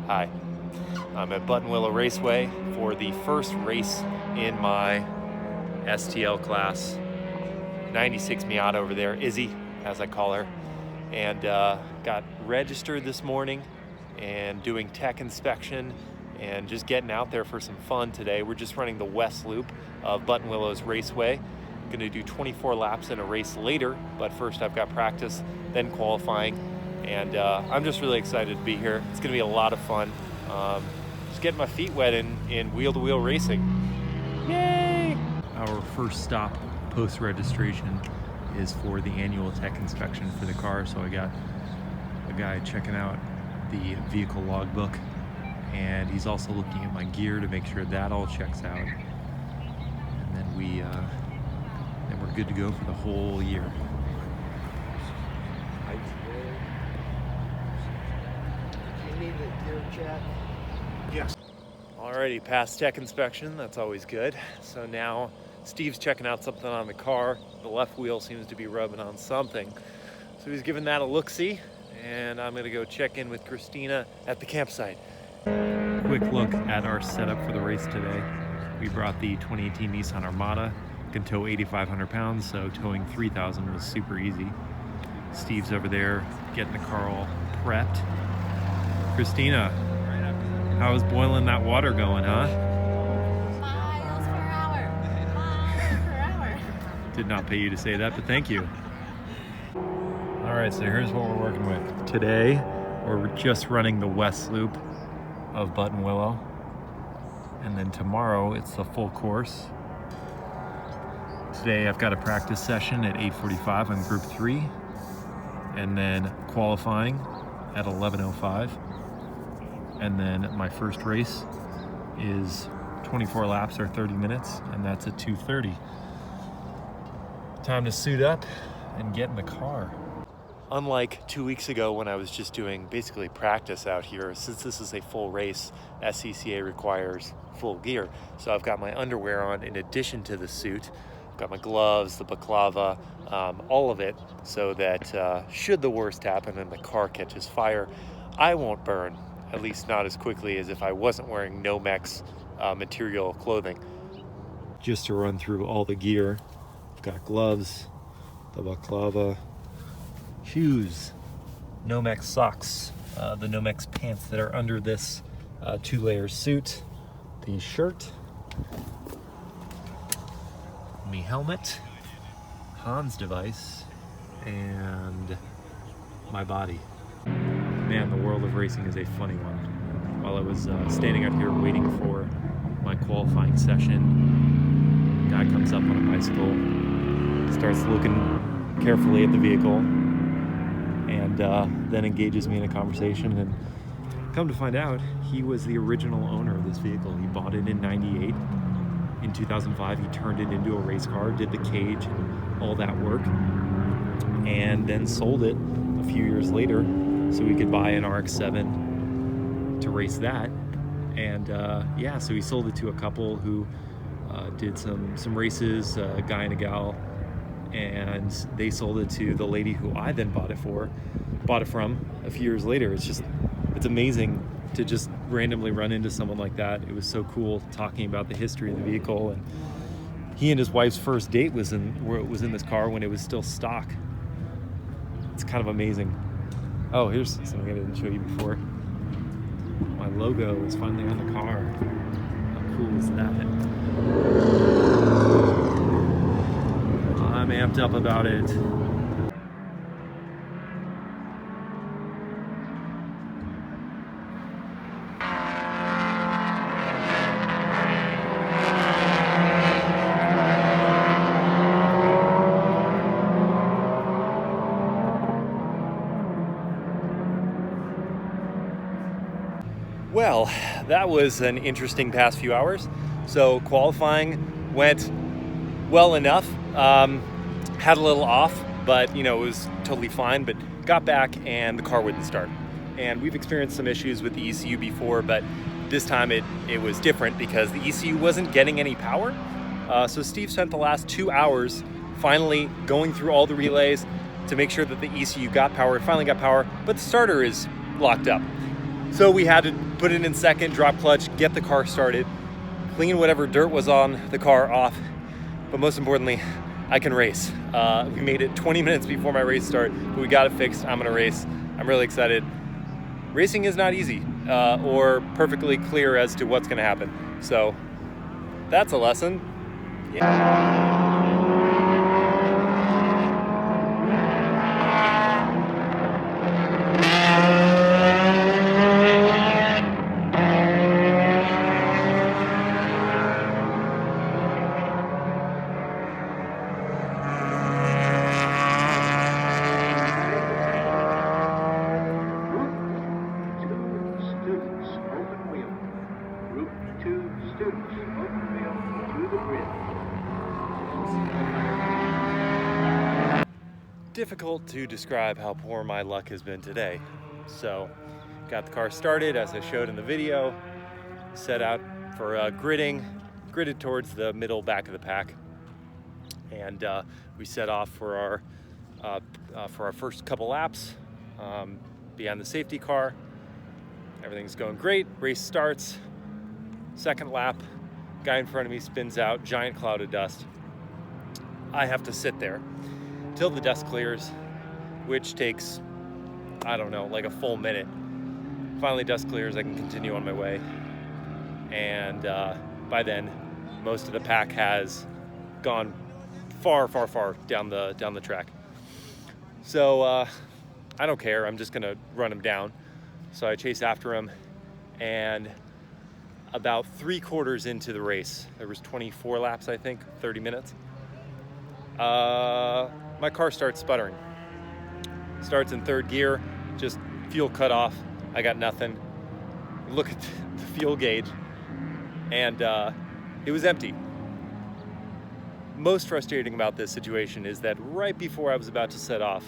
Hi, I'm at Buttonwillow Raceway for the first race in my STL class. 96 Miata over there, Izzy, as I call her, and got registered this morning and doing tech inspection and just getting out there for some fun today. We're just running the west loop of Buttonwillow's Raceway. I'm gonna do 24 laps in a race later, but first I've got practice, then qualifying, and I'm just really excited to be here. It's gonna be a lot of fun. Just getting my feet wet in wheel-to-wheel racing. Yay! Our first stop post-registration is for the annual tech inspection for the car. So I got a guy checking out the vehicle logbook, and he's also looking at my gear to make sure that all checks out. And then we're good to go for the whole year. You need a gear check? Yes. Alrighty, past tech inspection, that's always good. So now Steve's checking out something on the car. The left wheel seems to be rubbing on something. So he's giving that a look-see, and I'm gonna go check in with Christina at the campsite. Quick look at our setup for the race today. We brought the 2018 Nissan Armada. Can tow 8,500 pounds, so towing 3,000 was super easy. Steve's over there getting the car all prepped. Christina, how's boiling that water going, huh? Miles per hour. Miles per hour. Did not pay you to say that, but thank you. All right, so here's what we're working with. Today, we're just running the west loop of Buttonwillow. And then tomorrow, it's the full course. Today, I've got a practice session at 8:45 on Group 3. And then qualifying at 11:05. And then my first race is 24 laps or 30 minutes, and that's at 2:30. Time to suit up and get in the car. Unlike 2 weeks ago when I was just doing basically practice out here, since this is a full race, SCCA requires full gear. So I've got my underwear on in addition to the suit. I've got my gloves, the balaclava, all of it, so that should the worst happen and the car catches fire, I won't burn, at least not as quickly as if I wasn't wearing Nomex material clothing. Just to run through all the gear, I've got gloves, the balaclava, shoes, Nomex socks, the Nomex pants that are under this 2-layer suit, the shirt, me helmet, Hans device, and my body. Man, the world of racing is a funny one. While I was standing out here waiting for my qualifying session, guy comes up on a bicycle, starts looking carefully at the vehicle, and then engages me in a conversation. And come to find out, he was the original owner of this vehicle. He bought it in '98. In 2005, he turned it into a race car, did the cage and all that work, and then sold it a few years later so we could buy an RX-7 to race that. And yeah, so he sold it to a couple who did some races, a guy and a gal, and they sold it to the lady who I then bought it from a few years later. It's amazing to just randomly run into someone like that. It was so cool talking about the history of the vehicle, and he and his wife's first date was in this car when it was still stock. It's kind of amazing. Oh, here's something I didn't show you before. My logo is finally on the car. How cool is that? I'm amped up about it. Well, that was an interesting past few hours. So qualifying went well enough. Had a little off, but it was totally fine, but got back and the car wouldn't start. And we've experienced some issues with the ECU before, but this time it was different because the ECU wasn't getting any power. So Steve spent the last 2 hours finally going through all the relays to make sure that the ECU got power. It finally got power, but the starter is locked up. So we had to put it in second, drop clutch, get the car started, clean whatever dirt was on the car off, but most importantly, I can race. We made it 20 minutes before my race start, but we got it fixed. I'm gonna race. I'm really excited. Racing is not easy or perfectly clear as to what's gonna happen. So that's a lesson. Yeah. Difficult to describe how poor my luck has been today. So, got the car started as I showed in the video, set out for gridded towards the middle back of the pack, and we set off for our first couple laps behind the safety car. Everything's going great. Race starts. Second lap, guy in front of me spins out, giant cloud of dust. I have to sit there till the dust clears, which takes, I don't know, like a full minute. Finally dust clears, I can continue on my way. And by then, most of the pack has gone far down the track. So I don't care, I'm just gonna run him down. So I chase after him, and about 3/4 into the race, there was 24 laps, I think, 30 minutes. My car starts sputtering. Starts in third gear, just fuel cut off. I got nothing. Look at the fuel gauge, and it was empty. Most frustrating about this situation is that right before I was about to set off,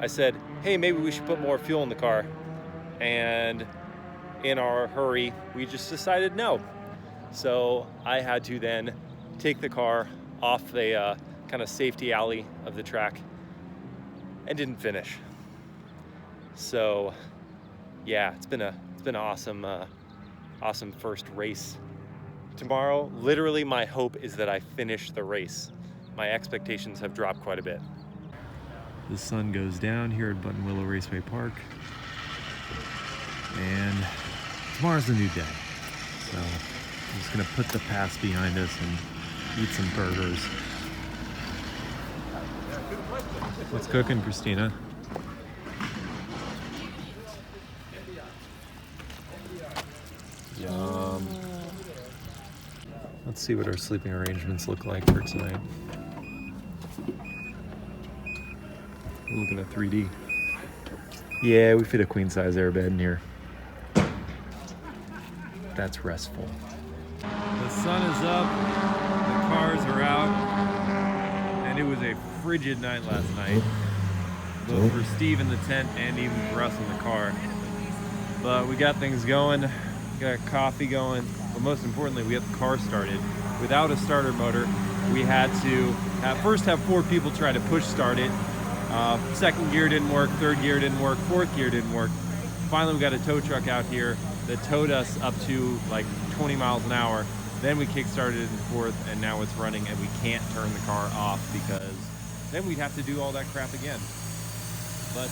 I said, hey, maybe we should put more fuel in the car. And in our hurry, we just decided no. So I had to then take the car off the kind of safety alley of the track and didn't finish. So yeah, it's been an awesome first race. Tomorrow, literally my hope is that I finish the race. My expectations have dropped quite a bit. The sun goes down here at Buttonwillow Raceway Park, and tomorrow's a new day. So I'm just gonna put the past behind us and eat some burgers. What's cooking, Christina? Yum. Let's see what our sleeping arrangements look like for tonight. We're looking at 3D. Yeah, we fit a queen size airbed in here. That's restful. The sun is up, the cars are out, and it was a frigid night last night, both for Steve in the tent and even for us in the car. But we got things going, got coffee going, but most importantly, we got the car started. Without a starter motor, we had to first have 4 people try to push start it. Second gear didn't work, third gear didn't work, fourth gear didn't work. Finally, we got a tow truck out here that towed us up to like 20 miles an hour. Then we kick-started it in fourth, and now it's running, and we can't turn the car off because then we'd have to do all that crap again. But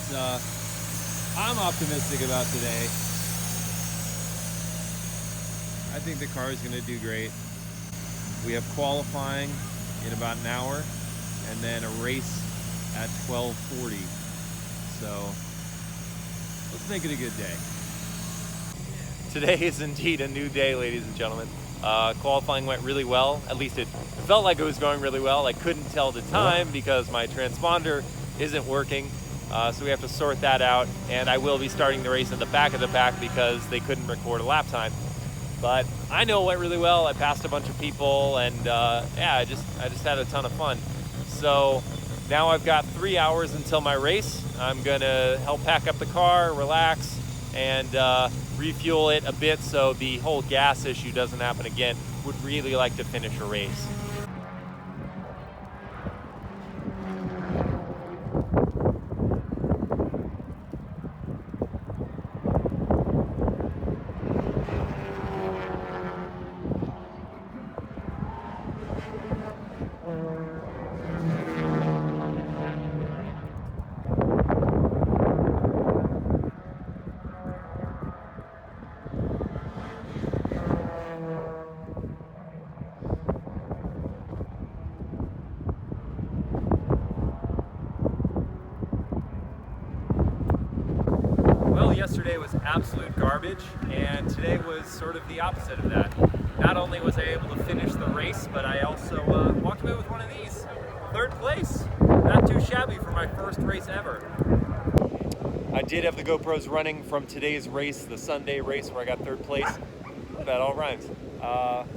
I'm optimistic about today. I think the car is going to do great. We have qualifying in about an hour, and then a race at 12:40. So let's make it a good day. Today is indeed a new day, ladies and gentlemen. Qualifying went really well. At least it felt like it was going really well. I couldn't tell the time because my transponder isn't working. So we have to sort that out. And I will be starting the race in the back of the pack because they couldn't record a lap time. But I know it went really well. I passed a bunch of people, and yeah, I just had a ton of fun. So now I've got 3 hours until my race. I'm gonna help pack up the car, relax, and refuel it a bit so the whole gas issue doesn't happen again. Would really like to finish a race. Well, yesterday was absolute garbage, and today was sort of the opposite of that. Not only was I able to finish the race, but I also walked away with one of these. 3rd place. Not too shabby for my first race ever. I did have the GoPros running from today's race, the Sunday race where I got 3rd place. That all rhymes.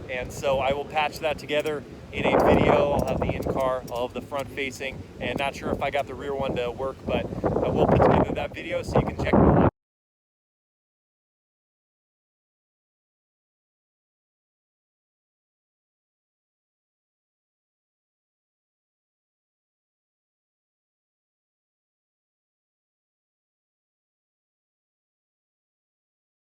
And so I will patch that together in a video. I'll have the in-car, I'll have the front facing, and not sure if I got the rear one to work, but I will put together that video so you can check it out.